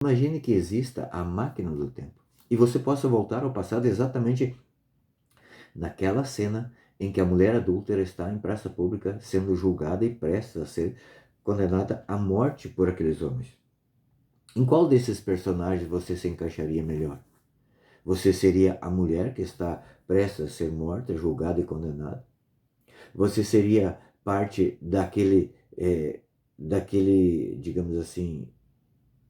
Imagine que exista a máquina do tempo e você possa voltar ao passado exatamente naquela cena em que a mulher adúltera está em praça pública sendo julgada e prestes a ser condenada à morte por aqueles homens. Em qual desses personagens você se encaixaria melhor? Você seria a mulher que está prestes a ser morta, julgada e condenada? Você seria parte daquele, digamos assim,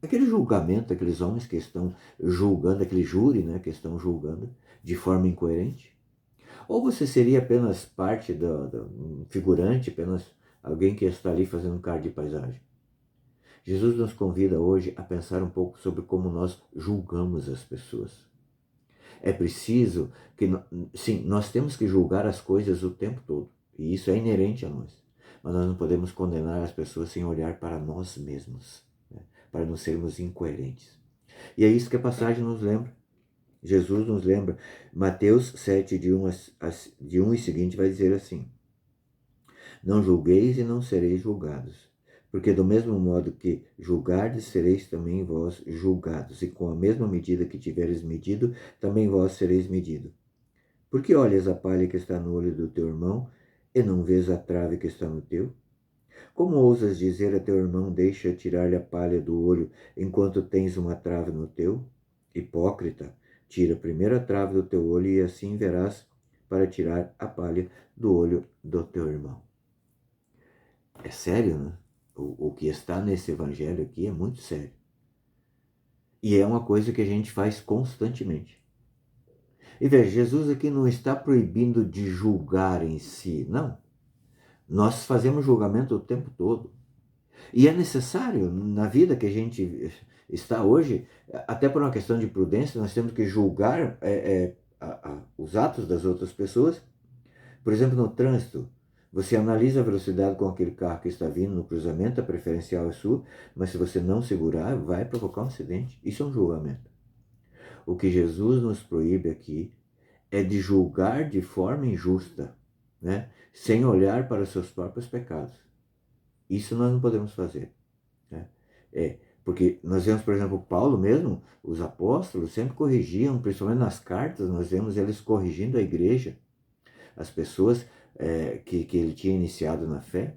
aquele julgamento, aqueles homens que estão julgando, aquele júri, né, que estão julgando de forma incoerente? Ou você seria apenas parte um figurante, apenas alguém que está ali fazendo um cara de paisagem? Jesus nos convida hoje a pensar um pouco sobre como nós julgamos as pessoas. É preciso que, sim, nós temos que julgar as coisas o tempo todo, e isso é inerente a nós. Mas nós não podemos condenar as pessoas sem olhar para nós mesmos, né? Para não sermos incoerentes. E é isso que a passagem nos lembra. Jesus nos lembra. Mateus 7, de 1 e seguinte, vai dizer assim: Não julgueis e não sereis julgados, porque do mesmo modo que julgardes, sereis também vós julgados, e com a mesma medida que tiveres medido, também vós sereis medido. Porque olhas a palha que está no olho do teu irmão, e não vês a trave que está no teu? Como ousas dizer a teu irmão, deixa tirar-lhe a palha do olho, enquanto tens uma trave no teu? Hipócrita, tira primeiro a trave do teu olho, e assim verás para tirar a palha do olho do teu irmão. É sério, né? O que está nesse evangelho aqui é muito sério. E é uma coisa que a gente faz constantemente. E veja, Jesus aqui não está proibindo de julgar em si, não. Nós fazemos julgamento o tempo todo. E é necessário, na vida que a gente está hoje, até por uma questão de prudência, nós temos que julgar os atos das outras pessoas. Por exemplo, no trânsito, você analisa a velocidade com aquele carro que está vindo no cruzamento, a preferencial é sua, mas se você não segurar, vai provocar um acidente. Isso é um julgamento. O que Jesus nos proíbe aqui é de julgar de forma injusta, né? Sem olhar para os seus próprios pecados. Isso nós não podemos fazer, né? Porque nós vemos, por exemplo, Paulo mesmo, os apóstolos sempre corrigiam, principalmente nas cartas, nós vemos eles corrigindo a igreja, as pessoas que ele tinha iniciado na fé.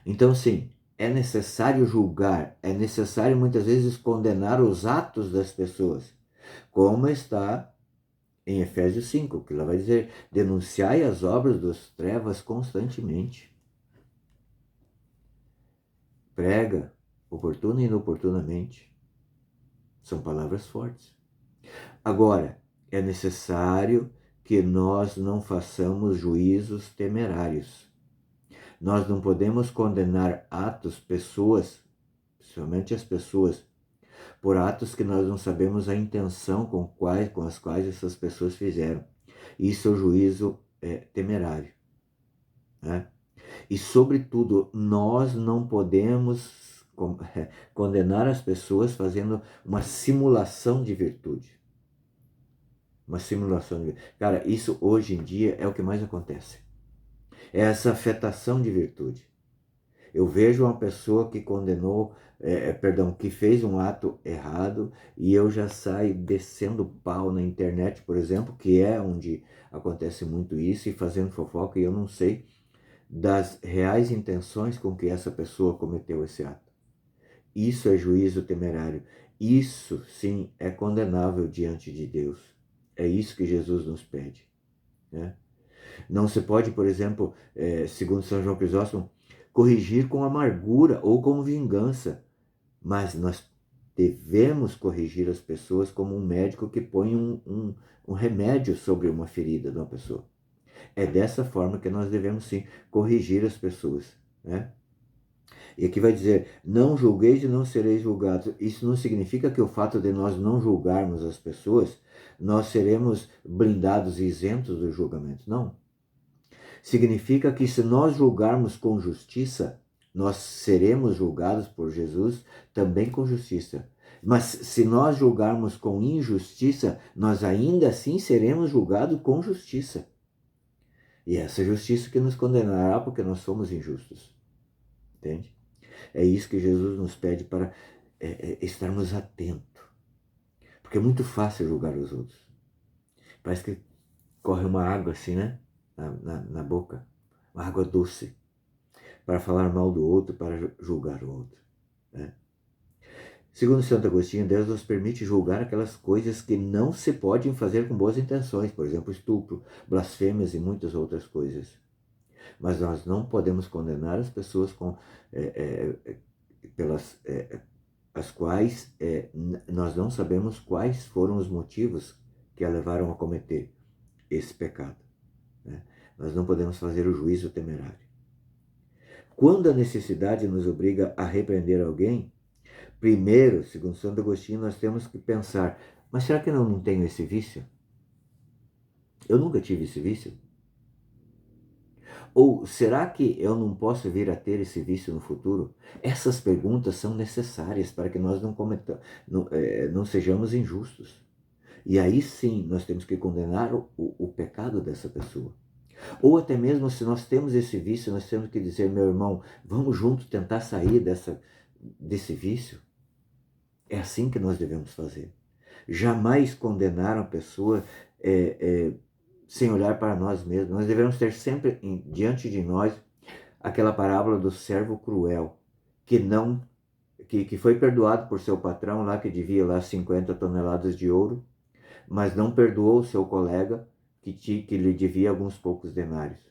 Então, sim, é necessário julgar, é necessário muitas vezes condenar os atos das pessoas, como está em Efésios 5, que lá vai dizer: denunciai as obras das trevas constantemente. Prega, oportuna e inoportunamente. São palavras fortes. Agora, é necessário que nós não façamos juízos temerários. Nós não podemos condenar atos, pessoas, principalmente as pessoas, por atos que nós não sabemos a intenção com as quais essas pessoas fizeram. Isso é o juízo temerário, né? E, sobretudo, nós não podemos condenar as pessoas fazendo uma simulação de virtude. Uma simulação de virtude. Cara, isso hoje em dia é o que mais acontece. É essa afetação de virtude. Eu vejo uma pessoa que que fez um ato errado, e eu já saio descendo pau na internet, por exemplo, que é onde acontece muito isso, e fazendo fofoca, e eu não sei das reais intenções com que essa pessoa cometeu esse ato. Isso é juízo temerário. Isso, sim, é condenável diante de Deus. É isso que Jesus nos pede, né? Não se pode, por exemplo, segundo São João Crisóstomo, corrigir com amargura ou com vingança, mas nós devemos corrigir as pessoas como um médico que põe um remédio sobre uma ferida de uma pessoa. É dessa forma que nós devemos, sim, corrigir as pessoas, né? E aqui vai dizer: não julgueis e não sereis julgados. Isso não significa que o fato de nós não julgarmos as pessoas, nós seremos blindados e isentos do julgamento. Não. Significa que se nós julgarmos com justiça, nós seremos julgados por Jesus também com justiça. Mas se nós julgarmos com injustiça, nós ainda assim seremos julgados com justiça. E essa justiça que nos condenará porque nós somos injustos. Entende? É isso que Jesus nos pede para estarmos atentos. Porque é muito fácil julgar os outros. Parece que corre uma água assim, né? Na boca. Uma água doce. Para falar mal do outro, para julgar o outro. Né? Segundo Santo Agostinho, Deus nos permite julgar aquelas coisas que não se podem fazer com boas intenções. Por exemplo, estupro, blasfêmias e muitas outras coisas. Mas nós não podemos condenar as pessoas pelas as quais nós não sabemos quais foram os motivos que a levaram a cometer esse pecado. Né? Nós não podemos fazer o juízo temerário. Quando a necessidade nos obriga a repreender alguém, primeiro, segundo Santo Agostinho, nós temos que pensar, mas será que eu não tenho esse vício? Eu nunca tive esse vício? Ou será que eu não posso vir a ter esse vício no futuro? Essas perguntas são necessárias para que nós não sejamos injustos. E aí sim nós temos que condenar o pecado dessa pessoa. Ou até mesmo se nós temos esse vício, nós temos que dizer, meu irmão, vamos juntos tentar sair desse vício. É assim que nós devemos fazer. Jamais condenar uma pessoa sem olhar para nós mesmos. Nós devemos ter sempre diante de nós aquela parábola do servo cruel, que foi perdoado por seu patrão lá, que devia lá 50 toneladas de ouro, mas não perdoou o seu colega que lhe devia alguns poucos denários.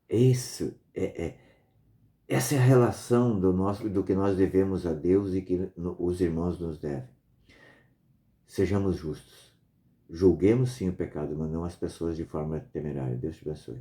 Essa é a relação do que nós devemos a Deus e que os irmãos nos devem. Sejamos justos. Julguemos sim o pecado, mas não as pessoas de forma temerária. Deus te abençoe.